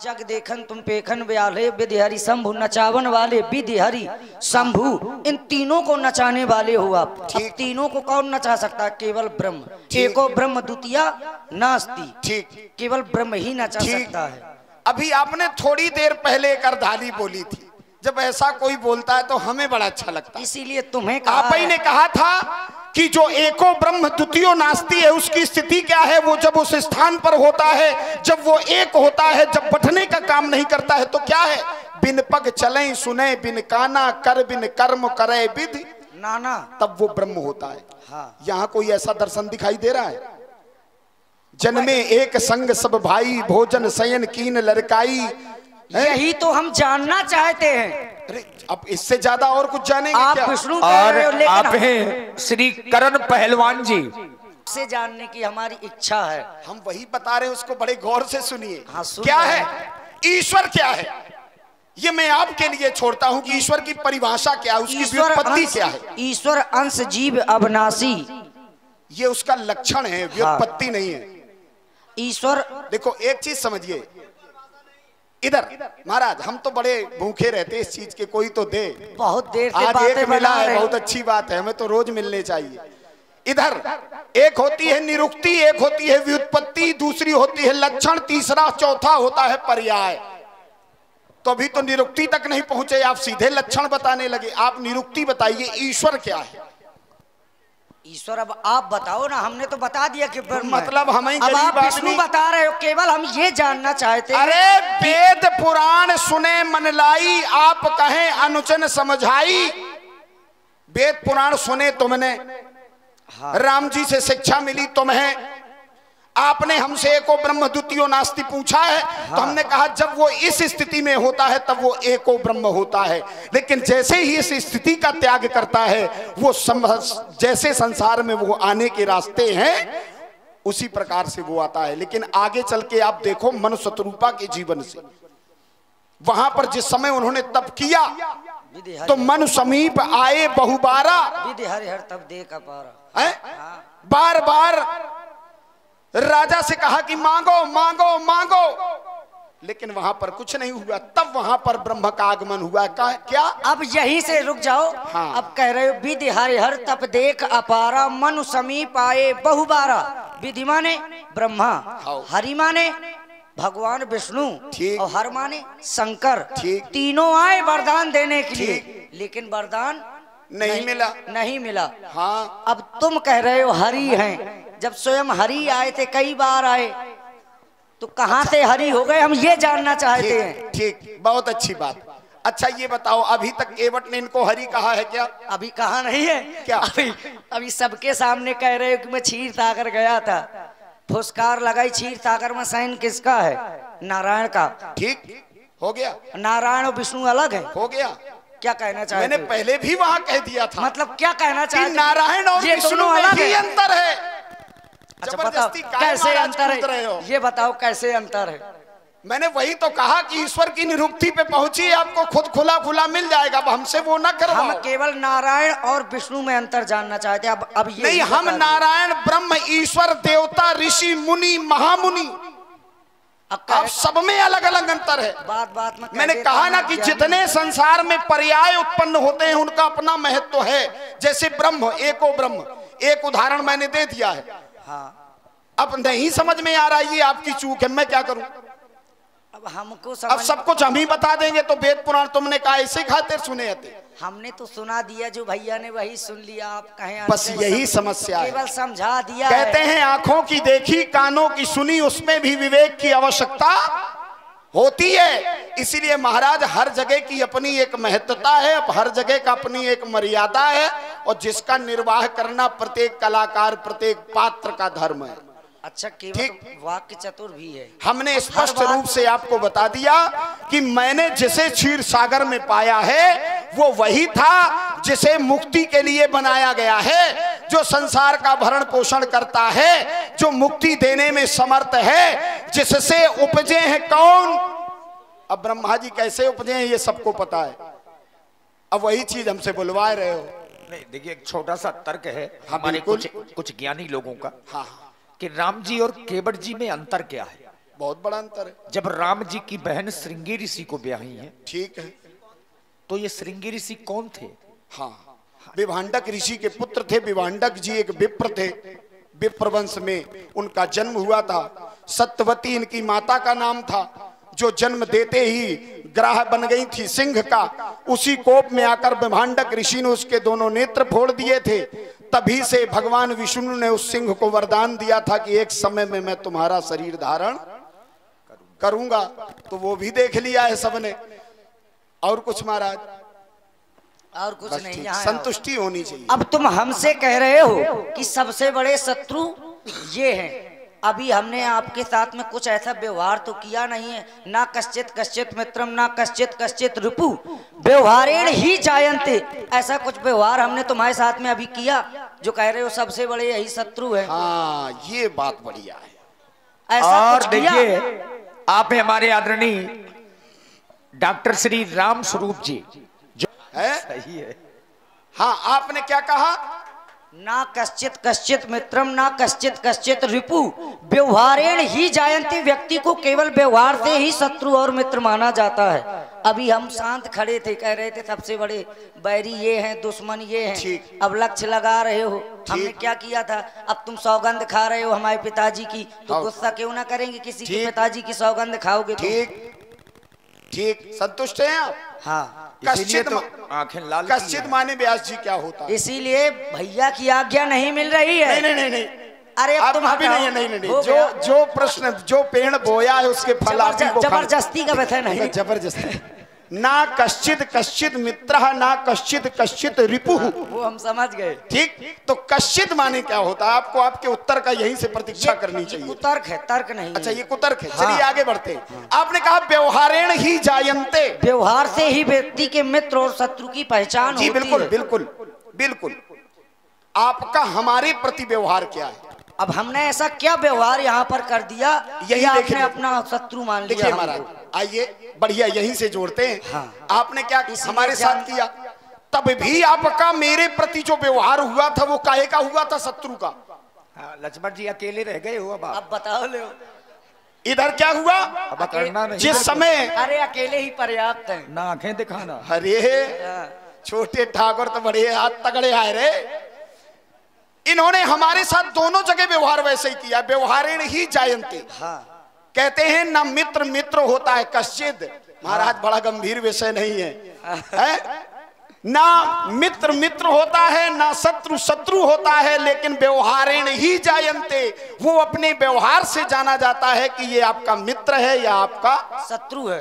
जग देखन तुम पेखन व्याले विधिहरि शंभु नचावन वाले विधिहरि शंभु इन तीनों को नचाने वाले हो आप। अब तीनों को कौन नचा सकता है? केवल ब्रह्म। एको ब्रह्म द्वितीया नास्ति। ठीक, केवल ब्रह्म ही नचा सकता है। अभी आपने थोड़ी देर पहले एक अर्धाली बोली थी, जब ऐसा कोई बोलता है तो हमें बड़ा अच्छा लगता है। इसीलिए तुम्हें कहा आप ही ने कहा था कि जो एको ब्रह्म द्वितीयो नास्ति है उसकी स्थिति क्या है? वो जब उस स्थान पर होता है, जब वो एक होता है, जब बंटने का काम नहीं करता है तो क्या है? बिन पग चले सुने बिन काना कर बिन कर्म करे विधि नाना, तब वो ब्रह्म होता है। हाँ। यहाँ कोई ऐसा दर्शन दिखाई दे रहा है? जन्मे एक संग सब भाई भोजन शयन कीन लड़काई, यही तो हम जानना चाहते हैं। अरे अब इससे ज्यादा और कुछ जानेंगे आप क्या? विष्णु और आप हैं श्री करण पहलवान जी, से जानने की हमारी इच्छा है। हम वही बता रहे हैं, उसको बड़े गौर से सुनिए। हाँ, क्या है ईश्वर? क्या है ये मैं आपके लिए छोड़ता हूं कि ईश्वर की परिभाषा क्या है, उसकी व्युत्पत्ति क्या है? ईश्वर अंश जीव अविनाशी, ये उसका लक्षण है, व्युत्पत्ति नहीं है। ईश्वर देखो एक चीज समझिए, इधर महाराज हम तो बड़े भूखे रहते इस चीज के, कोई तो दे। बहुत देर से आज बातें एक मिला है, रहे। बहुत अच्छी बात है, हमें तो रोज मिलने चाहिए। इधर एक होती है निरुक्ति, एक होती है व्युत्पत्ति, दूसरी होती है लक्षण, तीसरा चौथा होता है पर्याय। तो अभी तो निरुक्ति तक नहीं पहुंचे, आप सीधे लक्षण बताने लगे। आप निरुक्ति बताइए, ईश्वर क्या है? ईश्वर अब आप बताओ ना, हमने तो बता दिया कि ब्रह्म है। मतलब हम अब आप विष्णु बता रहे हो, केवल हम ये जानना चाहते हैं। अरे वेद पुराण सुने मन लाई, आप कहें अनुचन समझाई। वेद पुराण सुने तुमने, हाँ। राम जी से शिक्षा मिली तुम्हें, आपने हमसे एको ब्रह्म द्वितीयो नास्ति पूछा है। हाँ। तो हमने कहा जब वो इस स्थिति में होता है तब वो एको ब्रह्म होता है, लेकिन जैसे ही इस स्थिति का त्याग करता है, वो जैसे संसार में वो आने के रास्ते हैं उसी प्रकार से वो आता है। लेकिन आगे चल के आप देखो मनु शत्रुपा के जीवन से, वहां पर जिस समय उन्होंने तप किया तो मनु समीप आए बहुबारा, विधि हरिहर तब देख अपारा। बार बार राजा से कहा कि मांगो मांगो मांगो, लेकिन वहां पर कुछ नहीं हुआ। तब वहां पर ब्रह्म का आगमन हुआ। क्या? अब यहीं से रुक जाओ। हाँ। अब कह रहे हो विधि हरिहर तप देख अपारा, मनु समीप आए बहुबारा। विधि माने ब्रह्मा, हरि माने भगवान विष्णु, और हर माने शंकर। तीनों आए वरदान देने के लिए, लेकिन वरदान नहीं मिला। हाँ। अब तुम कह रहे हो हरि हैं, जब स्वयं हरि आए थे, कई बार आए, तो कहां से हरि हो गए, हम ये जानना चाहते हैं। ठीक, बहुत अच्छी बात। अच्छा ये बताओ, अभी तक केवट ने इनको हरि कहा है क्या? अभी कहा नहीं है। क्या? अभी सबके सामने कह रहे हो कि मैं क्षीर सागर गया था, फुसकार लगाई। क्षीर सागर में शयन किसका है? नारायण का। ठीक हो गया। नारायण और विष्णु अलग है। हो गया। क्या कहना चाहते? मैंने पहले भी वहां कह दिया था। मतलब क्या कहना चाहते? नारायण और विष्णु में ही अंतर है। अच्छा बताओ कैसे अंतर है, ये बताओ कैसे अंतर है? मैंने वही तो कहा कि ईश्वर की निरुक्ति पे पहुंची, आपको खुद खुला खुला मिल जाएगा। अब हमसे वो ना करवाओ। हम केवल नारायण और विष्णु में अंतर जानना चाहते हैं। अब ये नहीं, हम नारायण ब्रह्म ईश्वर देवता ऋषि मुनि महामुनि, अब सब में अलग अलग अंतर है। बात में मैंने कहा ना कि जितने संसार में पर्याय उत्पन्न होते हैं उनका अपना महत्व है। जैसे ब्रह्म, एको ब्रह्म, एक उदाहरण मैंने दे दिया है। हाँ। अब नहीं समझ में आ रहा, ये आपकी चूक है, मैं क्या करूं? अब हमको अब सब कुछ हम ही बता देंगे तो वेद पुराण तुमने कहा ऐसे खातिर सुने आते। हमने तो सुना दिया, जो भैया ने वही सुन लिया। आप कहें बस यही समस्या है, केवल समझा दिया। कहते हैं आंखों की देखी कानों की सुनी, उसमें भी विवेक की आवश्यकता होती है। इसीलिए महाराज हर जगह की अपनी एक महत्वता है, हर जगह का अपनी एक मर्यादा है, और जिसका निर्वाह करना प्रत्येक कलाकार प्रत्येक पात्र का धर्म है। अच्छा, केवल वाक्य चतुर भी है। हमने स्पष्ट रूप से आपको बता दिया कि मैंने जिसे क्षीर सागर में पाया है वो वही था जिसे मुक्ति के लिए बनाया गया है, जो संसार का भरण पोषण करता है, जो मुक्ति देने में समर्थ है, जिससे उपजे हैं कौन? अब ब्रह्मा जी कैसे उपजे हैं ये सबको पता है। अब वही चीज हमसे बुलवा रहे हो। नहीं देखिए, एक छोटा सा तर्क है हाँ, हमारे कुछ ज्ञानी लोगों का। हाँ। कि राम जी और केवट जी में अंतर क्या है? बहुत बड़ा अंतर है। जब राम जी की बहन श्रृंगी ऋषि को ब्याही है, ठीक है, तो ये श्रृंगी ऋषि कौन थे? हाँ, विभांडक ऋषि के पुत्र थे। विभांडक जी एक विप्र थे, विप्र वंश में उनका जन्म हुआ था। सत्यवती इनकी माता का नाम था, जो जन्म देते ही ग्राह बन गई थी सिंह का। उसी कोप में आकर विभांडक ऋषि ने उसके दोनों नेत्र फोड़ दिए थे। तभी से भगवान विष्णु ने उस सिंह को वरदान दिया था कि एक समय में मैं तुम्हारा शरीर धारण करूंगा। तो वो भी देख लिया है सबने। और कुछ महाराज? और कुछ नहीं, यहाँ संतुष्टि होनी चाहिए। अब तुम हमसे कह रहे हो कि सबसे बड़े शत्रु ये हैं। अभी हमने आपके साथ में कुछ ऐसा व्यवहार तो किया नहीं है। ना कश्चित कश्चित मित्रम ना कश्चित कश्चित रिपु व्यवहारेण ही जायन्ते। ऐसा कुछ व्यवहार हमने तुम्हारे साथ में अभी किया जो कह रहे हो सबसे बड़े यही शत्रु है? हाँ, ये बात बढ़िया है। ऐसा और कुछ किया? देखिए, आप हमारे आदरणीय डॉक्टर श्री राम स्वरूप जी जो है? सही है। हाँ, आपने क्या कहा? ना कश्चित कश्चित मित्रम ना कश्चित कश्चित रिपु व्यवहारेण ही जायन्ते। व्यक्ति को केवल व्यवहार से ही शत्रु और मित्र माना जाता है। अभी हम शांत खड़े थे, कह रहे थे सबसे बड़े बैरी ये हैं, दुश्मन ये हैं। अब लक्ष्य लगा रहे हो। हमने क्या किया था? अब तुम सौगंध खा रहे हो हमारे पिताजी की, तो गुस्सा क्यों ना करेंगे? किसी के पिताजी की सौगंध खाओगे तो। ठीक, संतुष्ट हैं आप? हाँ, इसीलिए तो आंखें लाल की कश्चित हैं। माने व्यास जी क्या होता है? इसीलिए भैया की आज्ञा नहीं मिल रही है। नहीं। अरे अब तुम अभी हटाओ। नहीं। जो प्रश्न, जो पेड़ बोया है उसके फल आप ही को खाना। जबरदस्ती का वैसा नहीं। जबरदस्ती। ना कश्चित कश्चित मित्र ना कश्चित कश्चित रिपु। वो हम समझ गए। ठीक, तो कश्चित माने क्या होता है? आपको आपके उत्तर का यहीं से प्रतीक्षा करनी चाहिए। कुतर्क है, तर्क नहीं। अच्छा, ये कुतर्क है। चलिए आगे बढ़ते हैं। आपने कहा व्यवहारेण ही जायन्ते। व्यवहार से ही व्यक्ति के मित्र और शत्रु की पहचान होती है। बिल्कुल। आपका हमारे प्रति व्यवहार क्या है? अब हमने ऐसा क्या व्यवहार यहाँ पर कर दिया यही आपने अपना शत्रु मान लिया? देखिए महाराज, आइए बढ़िया यहीं से जोड़ते हैं। हाँ। आपने क्या हमारे साथ किया? तब भी आपका मेरे प्रति जो व्यवहार हुआ था वो काहे का हुआ था? शत्रु का। लक्ष्मण जी अकेले रह गए हो। अब बताओ ले। इधर क्या हुआ? अब करना नहीं। जिस समय, अरे अकेले ही पर्याप्त है ना आंखें दिखाना। अरे छोटे ठाकुर तो बड़े हाथ तगड़े आए रे। इन्होंने हमारे साथ दोनों जगह व्यवहार वैसे ही किया। व्यवहारेण ही जायन्ते। कहते हैं ना मित्र मित्र होता है कश्चित। महाराज बड़ा गंभीर विषय नहीं है? ना मित्र मित्र होता है ना शत्रु शत्रु होता है, लेकिन व्यवहारेण ही जायन्ते। वो अपने व्यवहार से जाना जाता है कि ये आपका मित्र है या आपका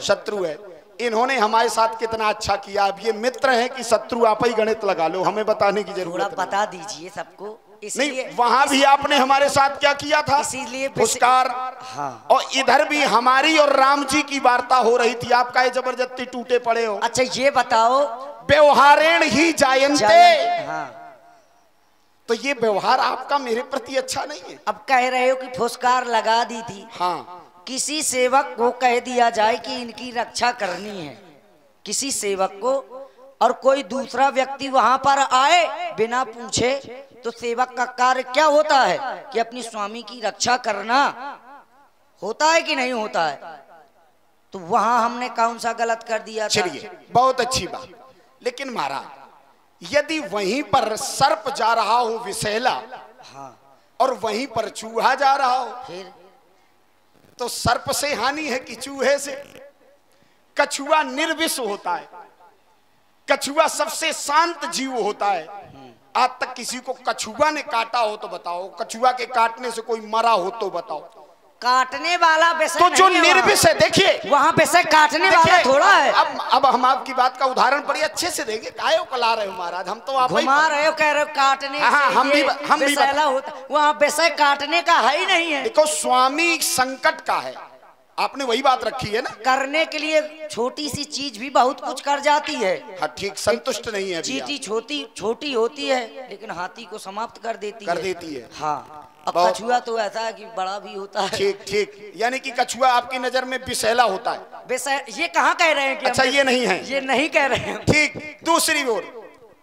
शत्रु है। इन्होंने हमारे साथ कितना अच्छा किया। अब ये मित्र है कि शत्रु, आप ही गणित लगा लो, हमें बताने की जरूरत नहीं। बता दीजिए सबको। नहीं, वहां भी आपने हमारे साथ क्या किया था? इसीलिए पुरस्कार। हाँ। और इधर भी हमारी और राम जी की वार्ता हो रही थी। आप काहे जबरदस्ती टूटे पड़े हो? अच्छा ये बताओ, व्यवहारेण ही जायन्ते। हाँ। तो ये व्यवहार आपका मेरे प्रति अच्छा नहीं है। अब कह रहे हो कि फुसकार लगा दी थी। हाँ। किसी सेवक को कह दिया जाए कि इनकी रक्षा करनी है, किसी सेवक को, और कोई दूसरा व्यक्ति वहां पर आए बिना पूछे, तो सेवक का कार्य क्या होता है कि अपनी स्वामी की रक्षा करना होता है कि नहीं होता है? तो वहां हमने कौन सा गलत कर दिया था? चलिए, बहुत अच्छी बात। लेकिन महाराज, यदि वहीं पर सर्प जा रहा हो विषैला, हाँ, और वहीं पर चूहा जा रहा हो, फिर तो सर्प से हानि है कि चूहे से? कछुआ निर्विष होता है। कछुआ सबसे शांत जीव होता है। आज तक किसी को कछुआ ने काटा हो तो बताओ, कछुआ के काटने से कोई मरा हो तो बताओ। काटने वाला विषय तो जो नहीं है निर्विष है, देखिए वहां विषय काटने वाला थोड़ा है। अब हम आपकी बात का उदाहरण बड़ी अच्छे से देंगे। काहे कला रहे हो महाराज? हम तो आप घुमा रहे हो, कह रहे हो काटने हाँ, से हम भी विषैला होता, वहां विषय काटने का है ही नहीं है। देखो, स्वामी संकट का है, आपने वही बात रखी है ना। करने के लिए छोटी सी चीज भी बहुत कुछ कर जाती है। हाँ ठीक, संतुष्ट नहीं है। चींटी छोटी होती है लेकिन हाथी को समाप्त कर देती है। हाँ, अब कछुआ तो ऐसा है कि बड़ा भी होता है। ठीक, यानी कि कछुआ आपकी नजर में विषैला होता है। विषय ये कहाँ कह रहे हैं कि अच्छा, ये नहीं है, ये नहीं कह रहे हैं। ठीक। दूसरी ओर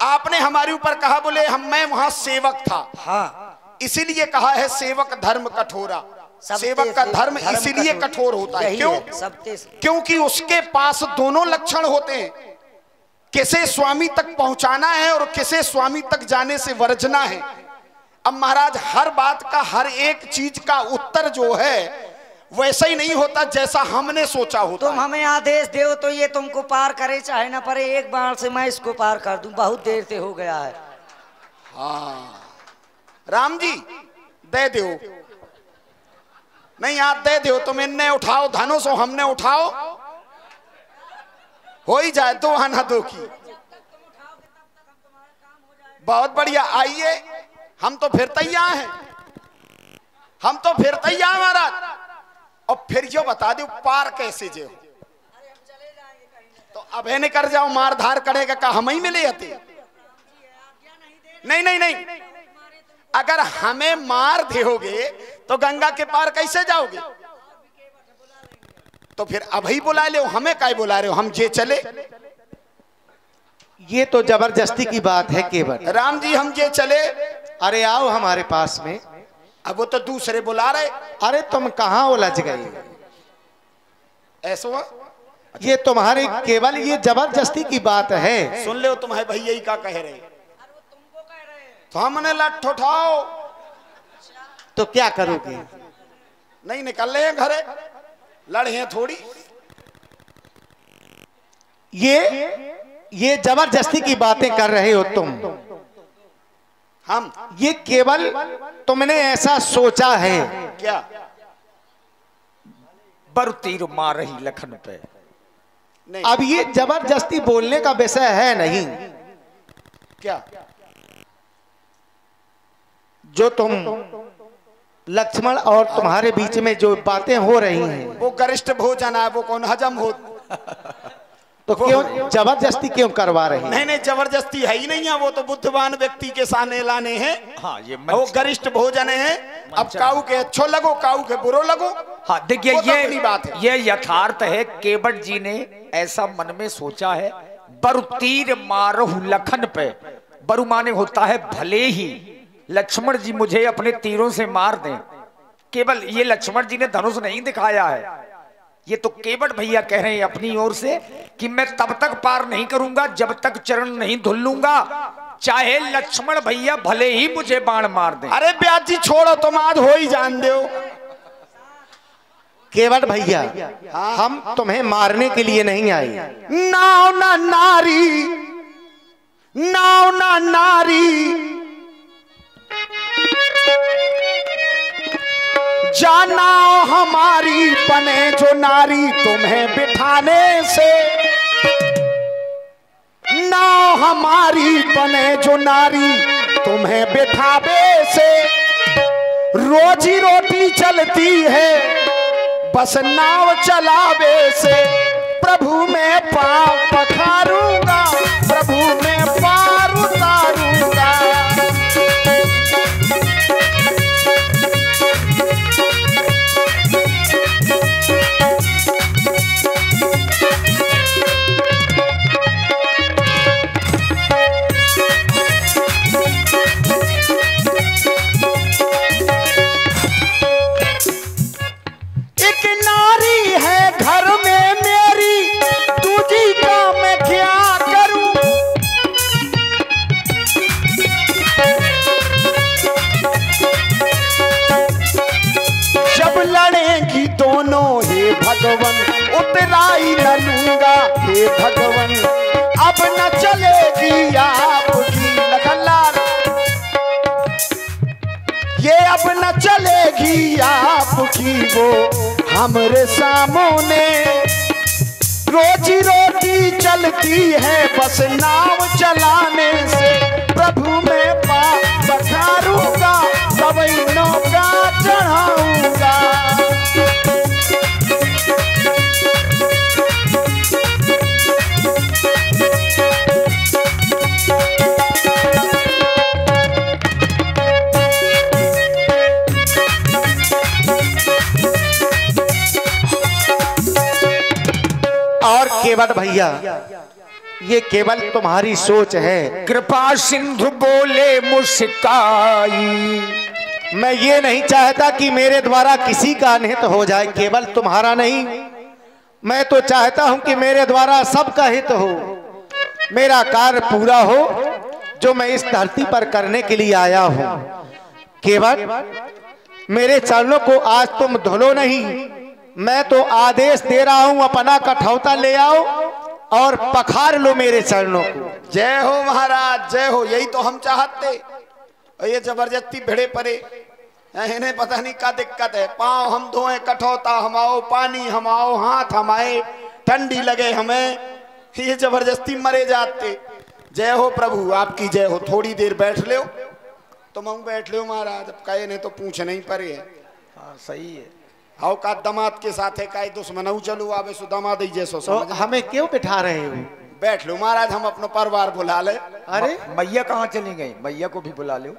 आपने हमारे ऊपर कहा, बोले मैं वहां सेवक था। हाँ, इसीलिए कहा है सेवक धर्म कठोरा। सेवक का धर्म इसीलिए कठोर होता है। क्यों? क्योंकि उसके पास दोनों लक्षण होते हैं, किसे स्वामी तक पहुंचाना है और किसे स्वामी तक जाने से वर्जना है। अब महाराज हर बात का, हर एक चीज का उत्तर जो है वैसा ही नहीं होता जैसा हमने सोचा होता। तुम हमें आदेश दो तो ये तुमको पार करे चाहे ना परे, एक बार से मैं इसको पार कर दूं, बहुत देर से हो गया है। हाँ राम जी दे दो, नहीं आप दे दो, तुम इन्ने उठाओ धनुष, हमने उठाओ, हो ही जाए दो आना दो की। बहुत बढ़िया, आइए हम तो फिर तैयार हैं, हम तो फिर तैयार महाराज। और फिर जो बता दो पार कैसे जो, तो अभे ने कर जाओ, मार धार करेगा का हम ही मिले आते। नहीं नहीं नहीं, अगर हमें मार दोगे तो गंगा के पार कैसे जाओगे? तो फिर अभी बुला ले, हमें काय बुला रहे हो, हम जे चले। ये तो जबरदस्ती की बात है केवल। राम जी हम जे चले। अरे आओ हमारे पास में। अब वो तो दूसरे बुला रहे। अरे तुम कहाँ उलझ गए? ऐसा ये तुम्हारे केवल ये जबरदस्ती की बात है। सुन ले तुम्हारे भैया ही का कह रहे, तो हमने लठ उठाओ तो क्या करोगे? नहीं निकल रहे हैं घरे, लड़े हैं थोड़ी। ये जबरदस्ती की बातें कर रहे हो तुम। हम ये केवल तुमने ऐसा सोचा है क्या? बर तीर मार रही लखन पे। नहीं। अब ये जबरदस्ती बोलने का विषय है नहीं। क्या? जो तुम लक्ष्मण और तुम्हारे बीच में जो बातें हो रही हैं, वो गरिष्ठ भोजन है, वो कौन हजम हो? तो क्यों जबरदस्ती क्यों करवा रही? नहीं नहीं जबरदस्ती है ही नहीं है, वो तो बुद्धिमान व्यक्ति के सामने लाने हैं। हाँ ये वो गरिष्ठ भोजन है। अब काऊ के अच्छो लगो, काऊ के बुरो लगो। हाँ देखिए ये बात है, ये यथार्थ है। केवट जी ने ऐसा मन में सोचा है, बरु तीर मारहु लखन पे। बरु माने होता है भले ही लक्ष्मण जी मुझे अपने तीरों से मार दें। केवल ये लक्ष्मण जी ने धनुष नहीं दिखाया है, ये तो केवट भैया कह रहे हैं अपनी ओर से कि मैं तब तक पार नहीं करूंगा जब तक चरण नहीं धुल लूंगा, चाहे लक्ष्मण भैया भले ही मुझे बाण मार दें। अरे ब्याज जी छोड़ो, तुम आज हो ही जान दो। केवट भैया हम तुम्हें मारने के लिए नहीं आए। नाव ना नारी, नाव ना नारी, जाना हमारी बने जो नारी तुम्हें बिठाने से। नाव हमारी बने जो नारी तुम्हें बिठावे से। रोजी रोटी चलती है बस नाव चलावे से। प्रभु में पांव पखारूंगा, प्रभु में पार उतारूंगा। भगवन उतराई न लूंगा, हे भगवन अब न चलेगी आपकी लगलार। ये अब न चलेगी आपकी वो हमरे सामने। रोजी रोटी चलती है बस नाव चलाने से। प्रभु में पाप बखारूंगा, सवई नौका चढ़ाऊंगा। और केवट भैया ये केवल तुम्हारी सोच है। कृपा सिंधु बोले मुस्काई, मैं ये नहीं चाहता कि मेरे द्वारा किसी का अनहित हो जाए, केवल तुम्हारा नहीं, मैं तो चाहता हूं कि मेरे द्वारा सबका हित हो, मेरा कार्य पूरा हो जो मैं इस धरती पर करने के लिए आया हूं। केवल मेरे चरणों को आज तुम धुलो नहीं, मैं तो आदेश दे रहा हूं, अपना कठौता ले आओ और पखार लो मेरे चरणों को। जय हो महाराज, जय हो। यही तो हम चाहते। और ये जबरदस्ती भिड़े पड़े, इन्हें पता नहीं क्या दिक्कत है। पाँव हम धोए, कठौता हम आओ, पानी हम आओ, हाथ हम आए, ठंडी लगे हमें, ये जबरदस्ती मरे जाते। जय हो प्रभु, आपकी जय हो। थोड़ी देर बैठ लो, तुम बैठ लो महाराज, अब कहे नहीं तो पूछ नहीं पड़े है। हाँ सही है। हाउ का दमाद के साथ है, का दुश्मन चलो आवे सो दमाद ही जैसो समझ। हमें क्यों बिठा रहे हो? बैठ लो महाराज, हम अपना परिवार बुला ले। अरे मैया कहाँ चली गई? मैया को भी बुला लो।